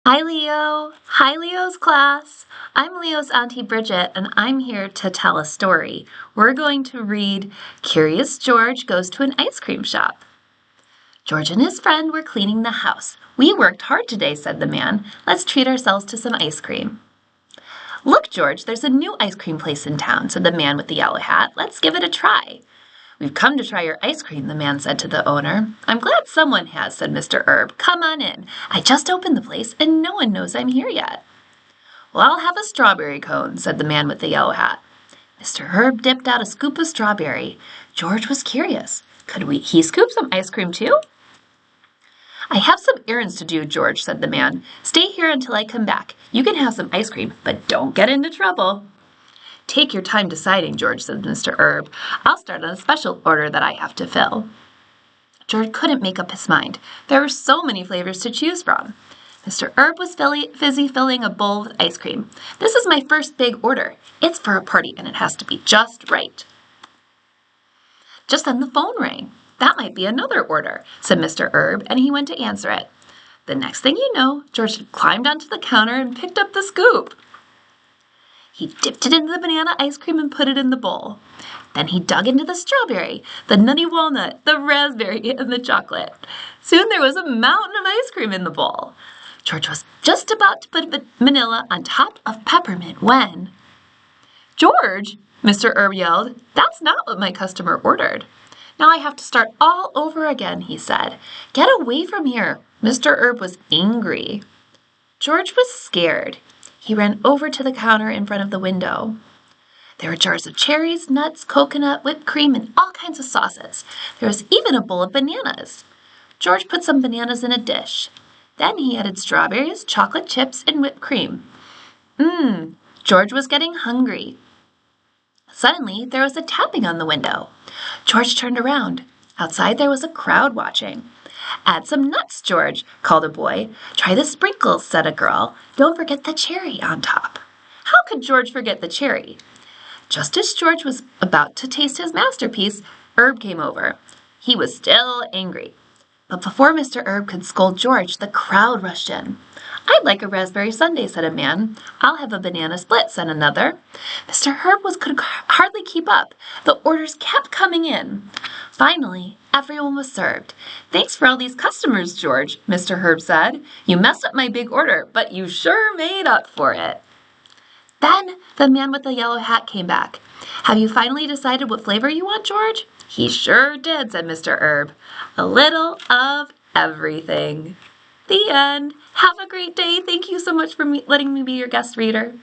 Hi, Leo. Hi, Leo's class. I'm Leo's Auntie Bridget, and I'm here to tell a story. We're going to read Curious George Goes to an Ice Cream Shop. George and his friend were cleaning the house. We worked hard today, said the man. Let's treat ourselves to some ice cream. Look, George, there's a new ice cream place in town, said the man with the yellow hat. Let's give it a try. We've come to try your ice cream, the man said to the owner. I'm glad someone has, said Mr. Herb. Come on in. I just opened the place and no one knows I'm here yet. Well, I'll have a strawberry cone, said the man with the yellow hat. Mr. Herb dipped out a scoop of strawberry. George was curious. Could he scoop some ice cream too? I have some errands to do, George, said the man. Stay here until I come back. You can have some ice cream, but don't get into trouble. Take your time deciding, George, said Mr. Herb. I'll start on a special order that I have to fill. George couldn't make up his mind. There were so many flavors to choose from. Mr. Herb was busy filling a bowl with ice cream. This is my first big order. It's for a party and it has to be just right. Just then the phone rang. That might be another order, said Mr. Herb, and he went to answer it. The next thing you know, George had climbed onto the counter and picked up the scoop. He dipped it into the banana ice cream and put it in the bowl. Then he dug into the strawberry, the nutty walnut, the raspberry, and the chocolate. Soon there was a mountain of ice cream in the bowl. George was just about to put vanilla on top of peppermint when... George, Mr. Herb yelled, that's not what my customer ordered. Now I have to start all over again, he said. Get away from here. Mr. Herb was angry. George was scared. He ran over to the counter in front of the window. There were jars of cherries, nuts, coconut, whipped cream, and all kinds of sauces. There was even a bowl of bananas. George put some bananas in a dish. Then he added strawberries, chocolate chips, and whipped cream. George was getting hungry. Suddenly, there was a tapping on the window. George turned around. Outside, there was a crowd watching. Add some nuts, George, called a boy. Try the sprinkles, said a girl. Don't forget the cherry on top. How could George forget the cherry? Just as George was about to taste his masterpiece, Herb came over. He was still angry. But before Mr. Herb could scold George, the crowd rushed in. I'd like a raspberry sundae, said a man. I'll have a banana split, said another. Mr. Herb could hardly keep up. The orders kept coming in. Finally, everyone was served. Thanks for all these customers, George, Mr. Herb said. You messed up my big order, but you sure made up for it. Then the man with the yellow hat came back. Have you finally decided what flavor you want, George? He sure did, said Mr. Herb. A little of everything. The end. Have a great day. Thank you so much for letting me be your guest reader.